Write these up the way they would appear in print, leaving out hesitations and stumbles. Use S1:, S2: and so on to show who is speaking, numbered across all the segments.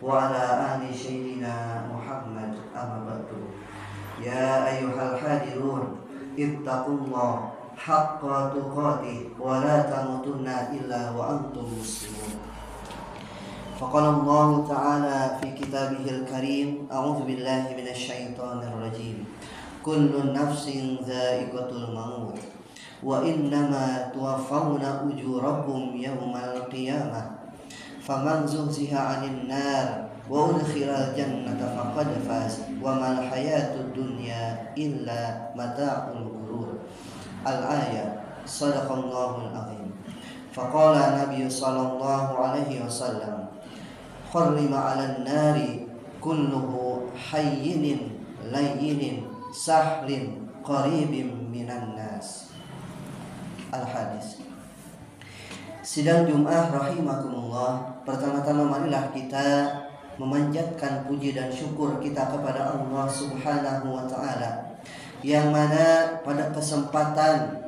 S1: وعلى آل سيدنا محمد أما بعد. يا أيها الحاضرون اتقوا الله حق تقاته ولا تموتن إلا وأنتم مسلمون. فقال الله تعالى في كتابه الكريم: أعوذ بالله من الشيطان الرجيم. كل نفس ذائقة الموت وإنما توفون أجوركم يوم القيامة فمن زحزح عن النار وأدخل الجنة فقد فاز وما الحياة الدنيا إلا متاع الغرور. الآية. صدق الله العظيم. فقال النبي صلى الله عليه وسلم: حرم على النار كله حين لين سهل قريب من الناس. Al-Hadis. Sidang Jum'ah rahimakumullah. Pertama-tama marilah kita memanjatkan puji dan syukur kita kepada Allah Subhanahu wa ta'ala, yang mana pada kesempatan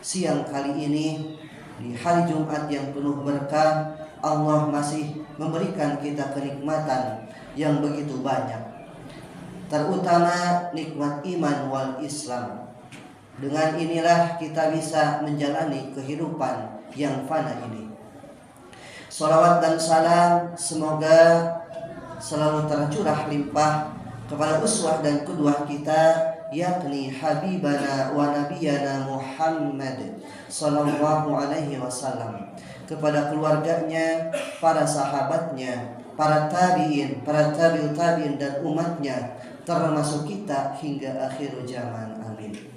S1: siang kali ini di hari Jumat yang penuh berkah, Allah masih memberikan kita kenikmatan yang begitu banyak, terutama nikmat iman wal Islam. Dengan inilah kita bisa menjalani kehidupan yang fana ini. Salawat dan salam semoga selalu tercurah limpah kepada uswah dan qudwah kita, yakni Habibana wa Nabiyana Muhammad sallallahu alaihi wasallam, kepada keluarganya, para sahabatnya, para tabi'in, para tabi'ut tabi'in dan umatnya, termasuk kita hingga akhir zaman. Amin.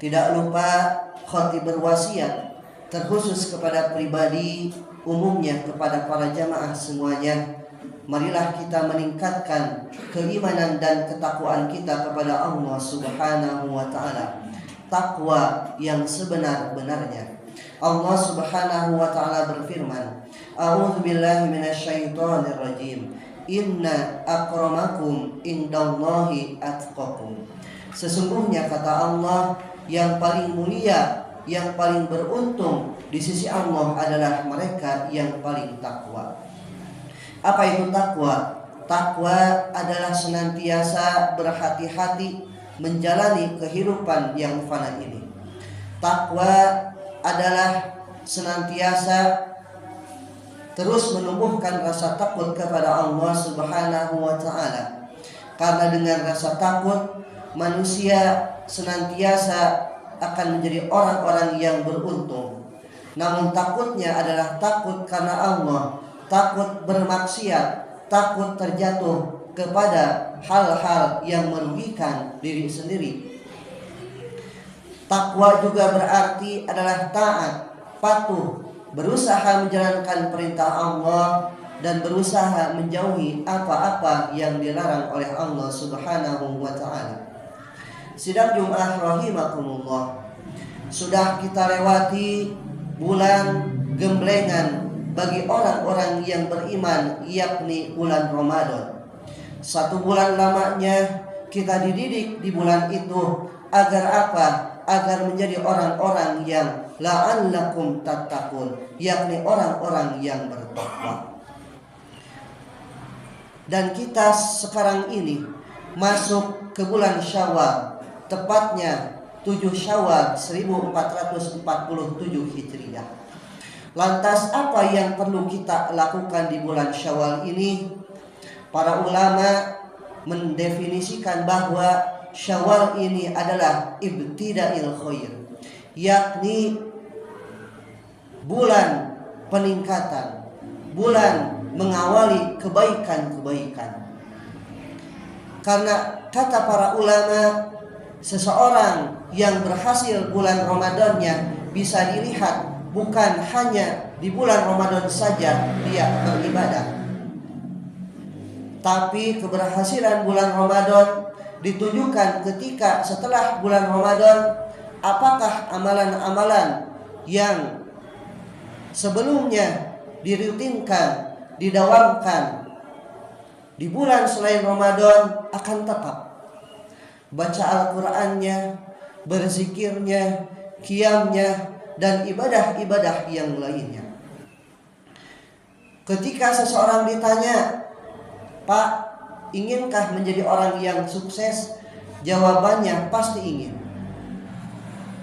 S1: Tidak lupa khatib berwasiat terkhusus kepada pribadi, umumnya kepada para jamaah semuanya. Marilah kita meningkatkan keimanan dan ketakwaan kita kepada Allah Subhanahu wa ta'ala, takwa yang sebenar-benarnya. Allah Subhanahu wa ta'ala berfirman: A'udzu billahi minasyaitonir rajim. Inna akramakum indallahi atqakum. Sesungguhnya kata Allah, yang paling mulia, yang paling beruntung di sisi Allah adalah mereka yang paling takwa. Apa itu takwa? Takwa adalah senantiasa berhati-hati menjalani kehidupan yang fana ini. Takwa adalah senantiasa terus menumbuhkan rasa takut kepada Allah Subhanahu wa ta'ala. Karena dengan rasa takut, manusia senantiasa akan menjadi orang-orang yang beruntung. Namun takutnya adalah takut karena Allah, takut bermaksiat, takut terjatuh kepada hal-hal yang merugikan diri sendiri. Takwa juga berarti adalah taat, patuh, berusaha menjalankan perintah Allah dan berusaha menjauhi apa-apa yang dilarang oleh Allah Subhanahu wa ta'ala. Sidang Jum'ah rahimakumullah, sudah kita lewati bulan gemblengan bagi orang-orang yang beriman, yakni bulan Ramadan. 1 bulan lamanya kita dididik di bulan itu agar apa? Agar menjadi orang-orang yang la'allakum tattaqun, yakni orang-orang yang bertakwa. Dan kita sekarang ini masuk ke bulan Syawal, tepatnya 7 Syawal 1447 Hijriah. Lantas apa yang perlu kita lakukan di bulan Syawal ini? Para ulama mendefinisikan bahwa Syawal ini adalah ibtida'il khair, yakni bulan peningkatan, bulan mengawali kebaikan-kebaikan. Karena kata para ulama, seseorang yang berhasil bulan Ramadannya bisa dilihat bukan hanya di bulan Ramadan saja dia beribadah, tapi keberhasilan bulan Ramadan ditunjukkan ketika setelah bulan Ramadan, apakah amalan-amalan yang sebelumnya dirutinkan, didawamkan di bulan selain Ramadan akan tetap. Baca Al-Qur'annya, berzikirnya, qiyamnya, dan ibadah-ibadah yang lainnya. Ketika seseorang ditanya, "Pak, inginkah menjadi orang yang sukses?" Jawabannya pasti ingin.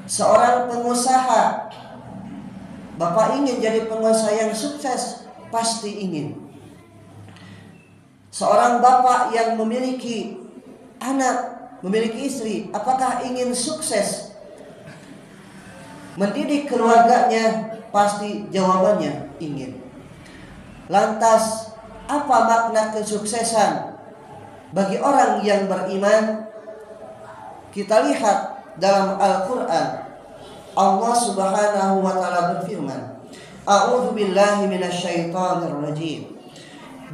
S1: Seorang pengusaha, "Bapak ingin jadi pengusaha yang sukses?" Pasti ingin. Seorang bapak yang memiliki anak, memiliki istri, apakah ingin sukses mendidik keluarganya? Pasti jawabannya ingin. Lantas, apa makna kesuksesan bagi orang yang beriman? Kita lihat dalam Al-Quran, Allah Subhanahu wa Ta'ala berfirman, "A'udzu billahi minasyaitonir rajim.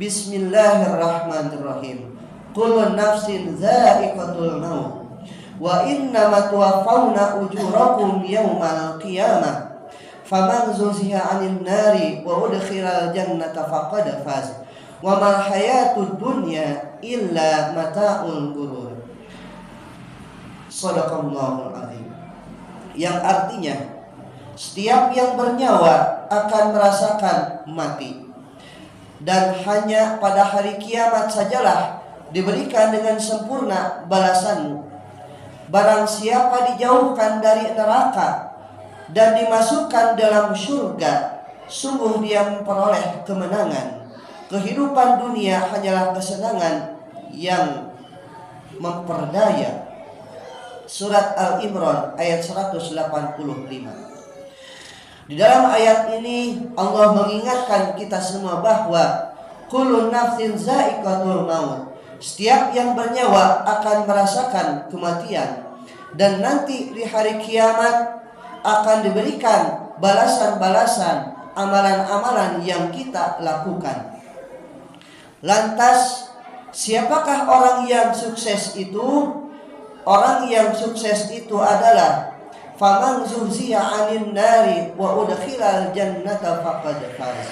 S1: Bismillahirrahmanirrahim. Kullu nafsin dha'iqatul maut. Wa innama tuwaffawna ujurakum yawmal qiyamah. Faman zuhziha 'anil nari wa udkhilal jannata faqad faz. Wa mal hayatud dunya illa mata'ul ghurur." Shadaqallahul azim. Yang artinya, setiap yang bernyawa akan merasakan mati, dan hanya pada hari kiamat sajalah diberikan dengan sempurna balasanmu. Barang siapa dijauhkan dari neraka dan dimasukkan dalam surga, sungguh dia memperoleh kemenangan. Kehidupan dunia hanyalah kesenangan yang memperdaya. Surat Al-Imran ayat 185. Di dalam ayat ini Allah mengingatkan kita semua bahwa kullu nafsin za'iqatul maut. Setiap yang bernyawa akan merasakan kematian, dan nanti di hari kiamat akan diberikan balasan-balasan amalan-amalan yang kita lakukan. Lantas, siapakah orang yang sukses itu? Orang yang sukses itu adalah faman zuhziya 'anil nari wa udkhilal jannata faqad faz.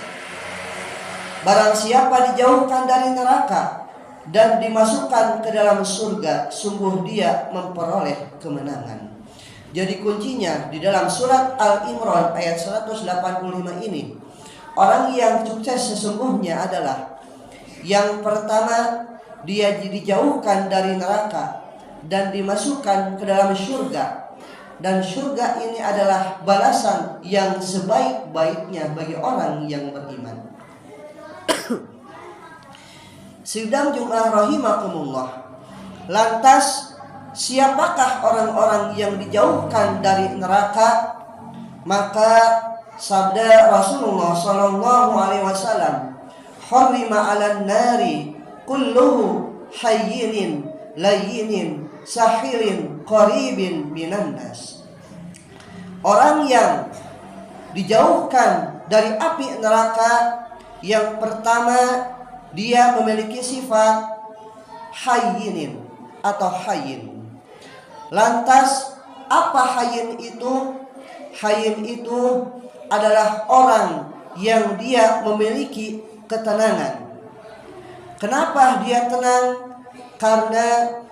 S1: Barang siapa dijauhkan dari neraka dan dimasukkan ke dalam surga, sungguh dia memperoleh kemenangan. Jadi kuncinya di dalam surat Al-Imran ayat 185 ini, orang yang sukses sesungguhnya adalah yang pertama, dia dijauhkan dari neraka dan dimasukkan ke dalam surga. Dan surga ini adalah balasan yang sebaik-baiknya bagi orang yang beriman. Sidang Jum'ah rahimakumullah. Lantas, siapakah orang-orang yang dijauhkan dari neraka? Maka sabda Rasulullah SAW, "Harrima 'alan nari kulluhu hayyinin layyinin sahilin qaribin minan nas." Orang yang dijauhkan dari api neraka, yang pertama dia memiliki sifat hayyinin atau hayyin. Lantas apa hayyin itu? Hayyin itu adalah orang yang dia memiliki ketenangan. Kenapa dia tenang? Karena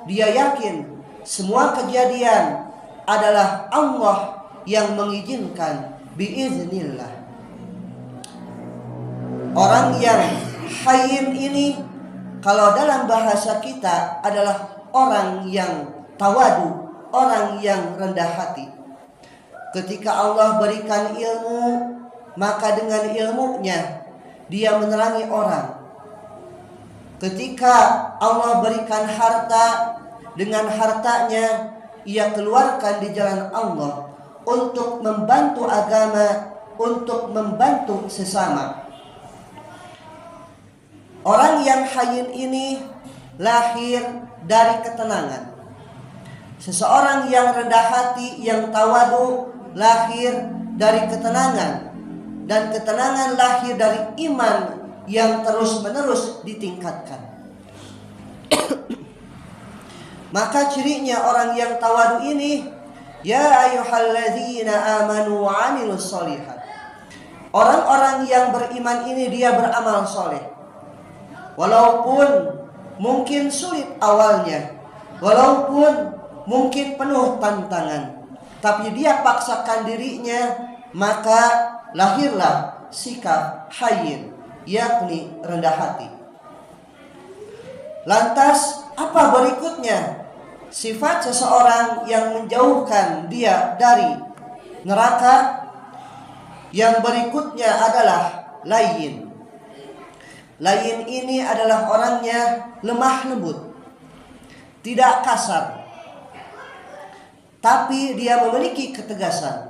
S1: dia yakin semua kejadian adalah Allah yang mengizinkan biiznillah. Orang yang hayyin ini kalau dalam bahasa kita adalah orang yang tawadu, orang yang rendah hati. Ketika Allah berikan ilmu, maka dengan ilmunya dia menerangi orang. Ketika Allah berikan harta, dengan hartanya ia keluarkan di jalan Allah untuk membantu agama, untuk membantu sesama. Orang yang hayyin ini lahir dari ketenangan. Seseorang yang rendah hati, yang tawadu, lahir dari ketenangan. Dan ketenangan lahir dari iman yang terus-menerus ditingkatkan. Maka cirinya orang yang tawadu ini, ya ayyuhalladzina amanu wa 'amilus sholihat. Orang-orang yang beriman ini dia beramal soleh. Walaupun mungkin sulit awalnya, walaupun mungkin penuh tantangan, tapi dia paksakan dirinya, maka lahirlah sikap hayyin, yakni rendah hati. Lantas apa berikutnya sifat seseorang yang menjauhkan dia dari neraka? Yang berikutnya adalah layyin. Layyin ini adalah orangnya lemah lembut, tidak kasar, tapi dia memiliki ketegasan.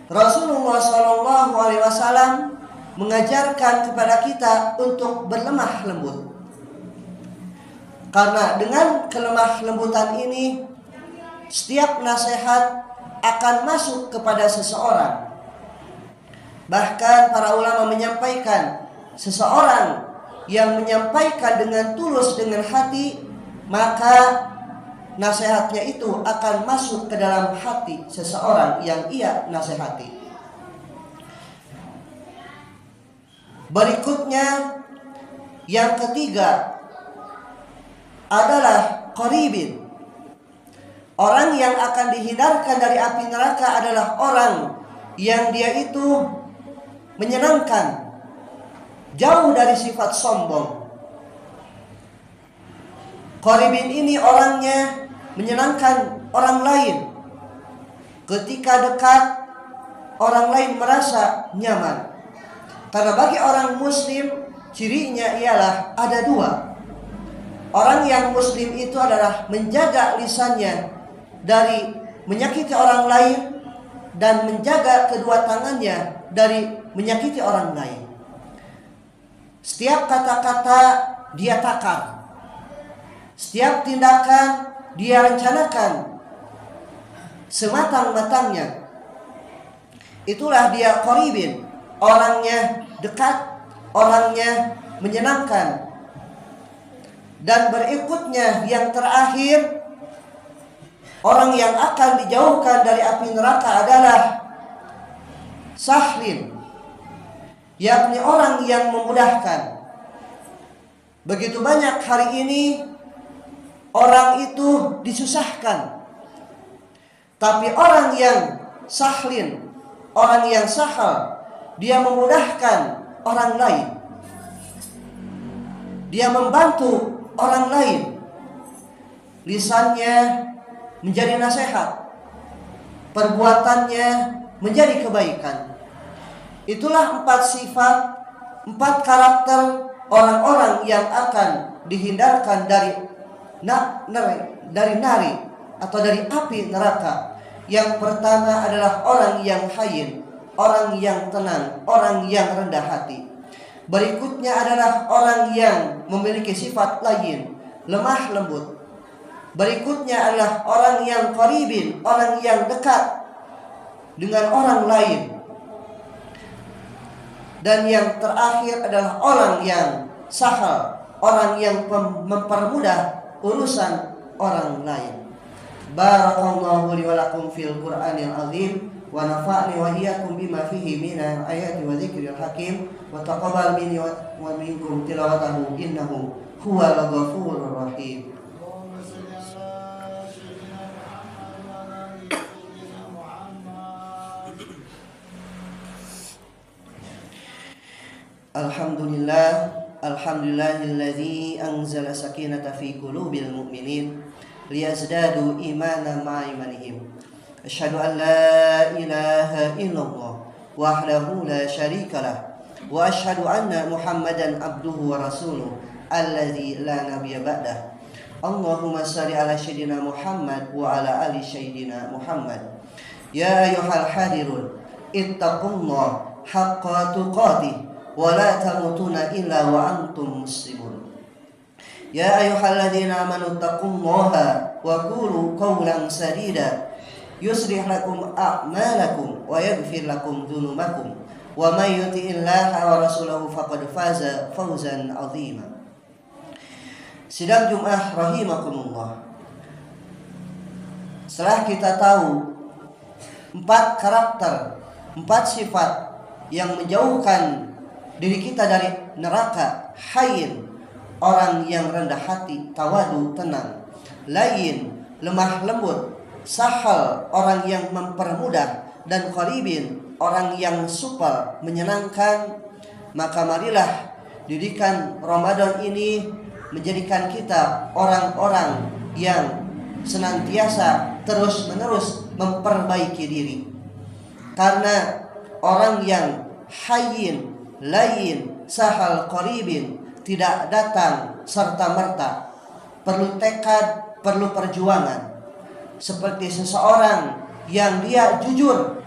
S1: Rasulullah SAW mengajarkan kepada kita untuk berlemah lembut. Karena dengan kelemah lembutan ini, setiap nasihat akan masuk kepada seseorang. Bahkan para ulama menyampaikan, seseorang yang menyampaikan dengan tulus, dengan hati, maka nasihatnya itu akan masuk ke dalam hati seseorang yang ia nasihati. Berikutnya, yang ketiga adalah qaribin. Orang yang akan dihindarkan dari api neraka adalah orang yang dia itu menyenangkan, jauh dari sifat sombong. Qaribin ini orangnya menyenangkan orang lain. Ketika dekat, orang lain merasa nyaman. Karena bagi orang muslim, cirinya ialah ada dua. Orang yang muslim itu adalah menjaga lisannya dari menyakiti orang lain, dan menjaga kedua tangannya dari menyakiti orang lain. Setiap kata-kata dia takar, setiap tindakan dia rencanakan sematang-matangnya. Itulah dia qaribin, orangnya dekat, orangnya menyenangkan. Dan berikutnya yang terakhir, orang yang akan dijauhkan dari api neraka adalah sahlin, yakni orang yang memudahkan. Begitu banyak hari ini orang itu disusahkan, tapi orang yang sahlin, orang yang sahal, dia memudahkan orang lain, dia membantu orang lain. Lisannya menjadi nasihat, perbuatannya menjadi kebaikan. Itulah 4 sifat, 4 karakter orang-orang yang akan dihindarkan dari nari atau dari api neraka. Yang pertama adalah orang yang hayyin, orang yang tenang, orang yang rendah hati. Berikutnya adalah orang yang memiliki sifat layyin, lemah lembut. Berikutnya adalah orang yang qaribin, orang yang dekat dengan orang lain. Dan yang terakhir adalah orang yang sahal, orang yang mempermudah urusan orang lain. Barakallahu li wa lakum fil Qur'anil azim, wa nafa'ni wa iyyakum bima fihi minal ayati wa dzikril hakim, wa taqabbal minni wa minkum tilawatahu innahu huwal ghafurur rahim. Alhamdulillahilladzi anzala sakinata fi qulubil mu'minin liyazdadu imanan ma'a imanihim. Asyhadu an la ilaha illallah wahdahu la syarikalah wa asyhadu anna Muhammadan abduhu wa rasuluh alladzi la nabiyya ba'dah. Allahumma shalli ala sayyidina Muhammad wa ala ali sayyidina Muhammad. Ya ayyuhal hadirun ittaqullaha haqqa tuqatih wa la tamutunna illa wa antum muslimun. Ya ayyuhalladzina amanu taqullaha wa qulu qawlan sadida yuslih lakum a'malakum wa yaghfir lakum dzunubakum wa may yuti'illaha wa rasulahu faqad faza fawzan 'azima. Sidang Jumat rahimakumullah. Setelah kita tahu 4 karakter, 4 sifat yang menjauhkan diri kita dari neraka: hayyin, orang yang rendah hati, tawadu, tenang; layyin, lemah lembut; sahal, orang yang mempermudah; dan qaribin, orang yang supel, menyenangkan, maka marilah didikan Ramadan ini menjadikan kita orang-orang yang senantiasa terus-menerus memperbaiki diri. Karena orang yang hayyin, layin, sahal qaribin tidak datang serta-merta. Perlu tekad, perlu perjuangan. Seperti seseorang yang dia jujur,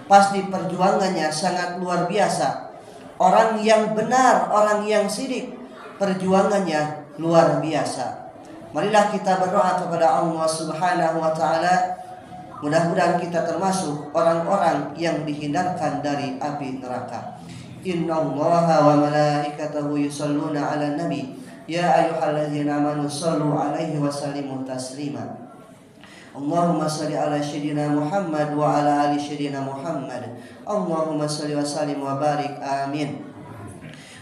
S1: pasti perjuangannya sangat luar biasa. Orang yang benar, orang yang sidik, perjuangannya luar biasa. Marilah kita berdoa kepada Allah Subhanahu wa taala, mudah-mudahan kita termasuk orang-orang yang dihindarkan dari api neraka. Innallaha wa malaikatahu yusholluna 'alan nabi ya ayyuhalladzina amanu shallu 'alaihi wa sallimu taslima. Allahumma shalli ala sayyidina Muhammad wa ala ali sayyidina Muhammad. Allahumma shalli wa sallim wa barik. Amin.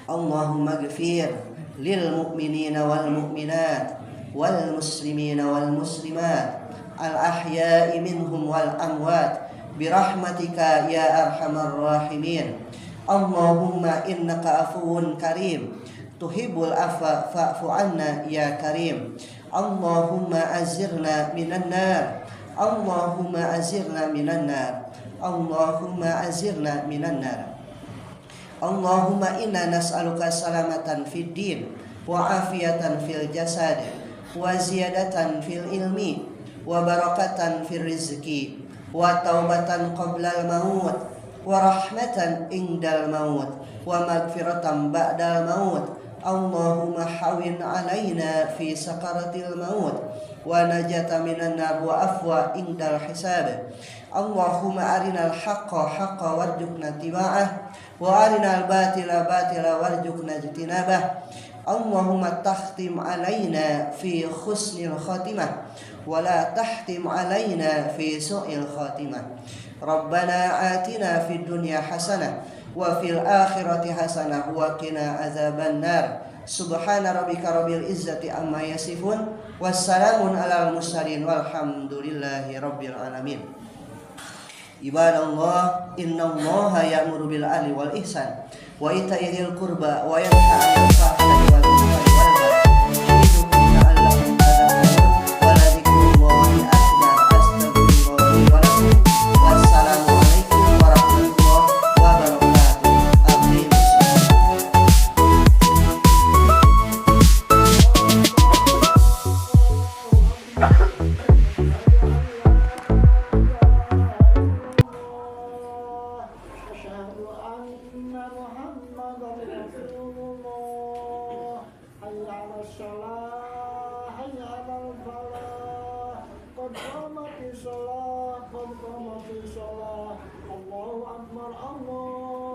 S1: Allahumma ighfir lil mu'minina wal mu'minat wal muslimina wal muslimat al ahya'i minhum wal amwat birahmatika ya arhamar rahimin. Allahumma innaka afuwun karim tuhibbul afwa fa'fu anna ya karim. Allahumma azirna minan nar. Allahumma azirna minan nar. Allahumma azirna minan nar. Allahumma inna nas'aluka salamatan fid din wa afiyatan fil jasad wa ziyadatan fil ilmi wa barakatan fil rizki wa taubatan qabla al maut wa rahmatan indal maut wa magfiratan ba'dal maut. Allahumma hawin alaina fi sakaratil maut wa najata minan nar wa afwa indal hisab. Allahumma arinal haqqa haqqa warzuqna tiba'ah wa arinal batila batila warzuqna ijtinabah. Allahumma takhtim alaina fi husnil khatimah wa la tahtim alaina fi su'il khatimah. Rabbana atina fid dunya hasanah wa fil akhirati hasanah wa qina azaban nar. Subhana rabbika rabbil izzati amma yasifun wassalamun alal mursalin walhamdulillahi rabbil alamin. Ibadallah, innallaha ya'muru bil adli wal ihsan wa ita'i dzil qurba wa yanha 'anil fahsya'i wal munkari wal baghi ya'idukum la'allakum tadhakkarun wa la dzikrullahi akbar. Astaghfirullahi wa lakum. Wassalamu alaikum warahmatullahi wabarakatuh. Amin.
S2: Allahu Akbar, Allah